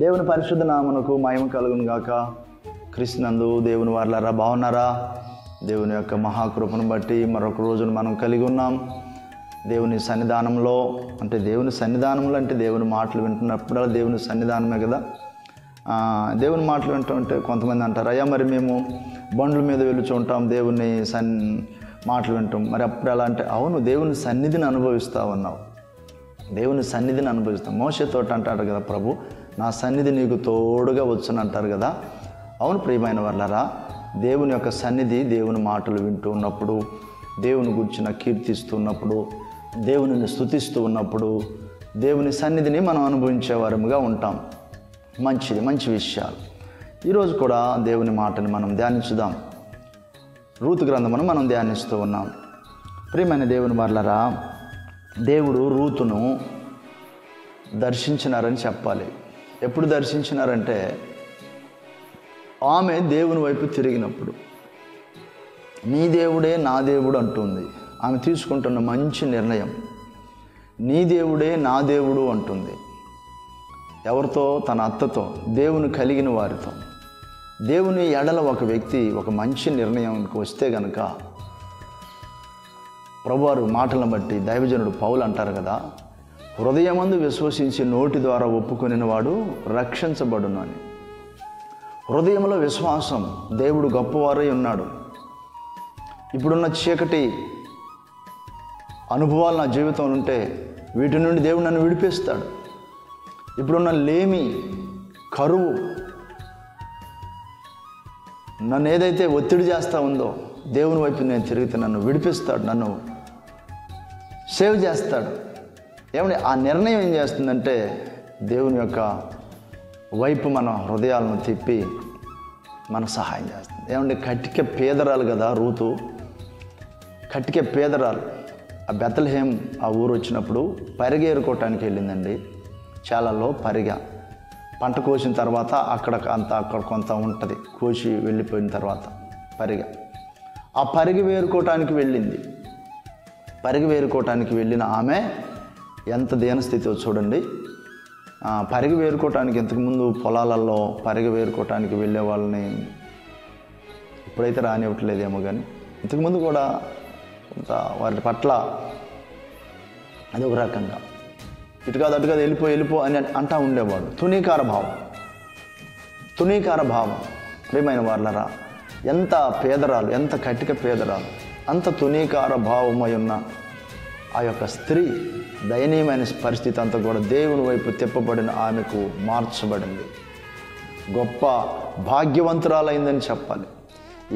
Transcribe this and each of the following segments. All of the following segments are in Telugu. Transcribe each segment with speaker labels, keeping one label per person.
Speaker 1: దేవుని పరిశుద్ధ నామమునకు మహిమ కలుగును గాక. క్రీస్తునందు దేవుని వారలారా బాగున్నారా? దేవుని యొక్క మహాకృపను బట్టి మరొక రోజును మనం కలిగి ఉన్నాం. దేవుని సన్నిధానంలో అంటే దేవుని మాటలు వింటున్నప్పుడు దేవుని సన్నిధానమే కదా. దేవుని మాటలు వింటుంటే కొంతమంది అంటారు, అయ్యా మరి మేము బండ్ల మీద వెళుచు ఉంటాం, దేవుని మాటలు వింటాం. మరి అప్పుడు ఎలా అంటే, అవును, దేవుని సన్నిధిని అనుభవిస్తూ ఉన్నావు, దేవుని సన్నిధిని అనుభవిస్తాం. మోషేతోటి అంటాడు కదా ప్రభు, నా సన్నిధి నీకు తోడుగా వచ్చును అంటారు కదా. అవును ప్రియమైన వాళ్ళరా, దేవుని యొక్క సన్నిధి దేవుని మాటలు వింటూ ఉన్నప్పుడు, దేవుని గురించిన కీర్తిస్తున్నప్పుడు, దేవునిని స్తుతిస్తూ ఉన్నప్పుడు దేవుని సన్నిధిని మనం అనుభవించేవారముగా ఉంటాం. మంచి విషయాలు. ఈరోజు కూడా దేవుని మాటని మనం ధ్యానించుదాం. రూతు గ్రంథమును మనం ధ్యానిస్తూ ఉన్నాం. ప్రియమైన దేవుని వాళ్ళరా, దేవుడు రూతును దర్శించినారని చెప్పాలి. ఎప్పుడు దర్శించినారంటే, ఆమె దేవుని వైపు తిరిగినప్పుడు. నీ దేవుడే నా దేవుడు అంటుంది. ఆమె తీసుకుంటున్న మంచి నిర్ణయం. నీ దేవుడే నా దేవుడు అంటుంది. ఎవరితో? తన అత్తతో, దేవుని కలిగిన వారితో. దేవుని ఎడల ఒక వ్యక్తి ఒక మంచి నిర్ణయానికి వస్తే గనక, ప్రభువారు మాటలను బట్టి దైవజనుడు పౌలు అంటారు కదా, హృదయమందు విశ్వసించి నోటి ద్వారా ఒప్పుకొనిన వాడు రక్షించబడును అని. హృదయంలో విశ్వాసం, దేవుడు గొప్పవారై ఉన్నాడు. ఇప్పుడున్న చీకటి అనుభవాలు నా జీవితంలో ఉంటే వీటి నుండి దేవుడు నన్ను విడిపిస్తాడు. ఇప్పుడున్న లేమి, కరువు నన్ను ఏదైతే ఒత్తిడి చేస్తూ ఉందో, దేవుని వైపు నేను తిరిగితే నన్ను విడిపిస్తాడు, నన్ను సేవ్ చేస్తాడు. ఏమంటే ఆ నిర్ణయం ఏం చేస్తుందంటే, దేవుని యొక్క వైపు మన హృదయాలను తిప్పి మనకు సహాయం చేస్తుంది. ఏమంటే కటిక పేదరాలు కదా రూతు, కటిక పేదరాలు. ఆ బెత్లెహేం ఆ ఊరు వచ్చినప్పుడు పరిగేరుకోవటానికి వెళ్ళిందండి. చాలాలో పంట కోసిన తర్వాత అక్కడ కొంత ఉంటుంది, కోసి వెళ్ళిపోయిన తర్వాత ఆ పరిగి వేరుకోవటానికి వెళ్ళింది. పరిగి వేరుకోవటానికి వెళ్ళిన ఆమె ఎంత దీనస్థితిలో చూడండి. పరిగి వేరుకోవటానికి ఇంతకుముందు పొలాలలో పరిగి వేరుకోవటానికి వెళ్ళే వాళ్ళని ఇప్పుడైతే రానివ్వట్లేదేమో, కానీ ఇంతకుముందు కూడా కొంత వారి పట్ల అది ఒక రకంగా ఇటు కాదు అటు కాదు వెళ్ళిపో అని అంటూ ఉండేవాడు. తునీకార భావం. ప్రియమైన వాళ్ళరా, ఎంత పేదరాలు, ఎంత కటిక పేదరాలు, అంత తునీకార భావమై ఉన్న ఆ యొక్క స్త్రీ దయనీయమైన పరిస్థితి అంతా కూడా దేవుని వైపు తిప్పబడిన ఆమెకు మార్చబడింది. గొప్ప భాగ్యవంతురాలైందని చెప్పాలి.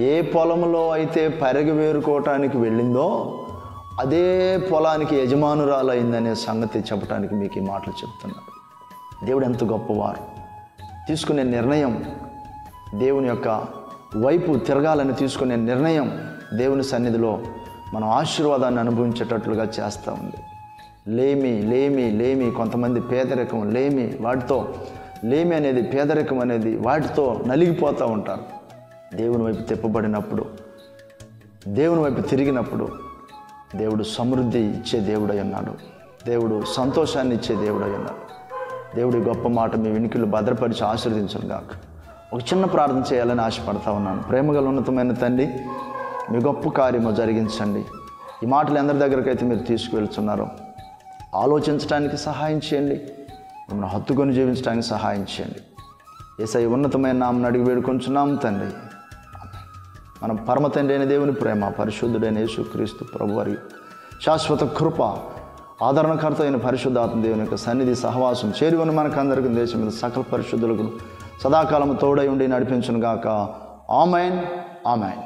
Speaker 1: ఏ పొలంలో అయితే పరిగి వేరుకోవటానికి వెళ్ళిందో అదే పొలానికి యజమానురాలైందనే సంగతి చెప్పడానికి మీకు ఈ మాటలు చెప్తున్నారు. దేవుడు ఎంత గొప్పవారు. తీసుకునే నిర్ణయం, దేవుని యొక్క వైపు తిరగాలని తీసుకునే నిర్ణయం దేవుని సన్నిధిలో మనం ఆశీర్వాదాన్ని అనుభవించేటట్లుగా చేస్తూ ఉంది. లేమి కొంతమంది పేదరికం, లేమి అనేది పేదరికం అనేది వాటితో నలిగిపోతూ ఉంటారు. దేవుని వైపు తిప్పబడినప్పుడు, దేవుని వైపు తిరిగినప్పుడు దేవుడు సమృద్ధి ఇచ్చే దేవుడై ఉన్నాడు. దేవుడు సంతోషాన్ని ఇచ్చే దేవుడై ఉన్నాడు. దేవుడి గొప్ప మాట మీ వినికిలు భద్రపరిచి ఆశీర్వదించను గాక. ఒక చిన్న ప్రార్థన చేయాలని ఆశపడతా ఉన్నాను. ప్రేమగల ఉన్నతమైన తండ్రి, మీ గొప్ప కార్యము జరిగించండి. ఈ మాటలు అందరి దగ్గరికి అయితే మీరు తీసుకువెళ్తున్నారో ఆలోచించడానికి సహాయం చేయండి, మిమ్మల్ని హత్తుకొని జీవించడానికి సహాయం చేయండి. యేసయ్య ఉన్నతమైన నామమున అడిగి వేడుకొంచున్నాం తండ్రి. మన పరమ తండ్రి అయిన దేవుని ప్రేమ, పరిశుద్ధుడైన యేసుక్రీస్తు ప్రభువారి శాశ్వత కృప, ఆదరణకర్త అయిన పరిశుద్ధాత్మ దేవుని యొక్క సన్నిధి సహవాసం చేరి ఉన్న మనకందరికీ దేశం మీద సకల పరిశుద్ధులకు సదాకాలము తోడై ఉండి నడిపించును గాక. ఆమెన్.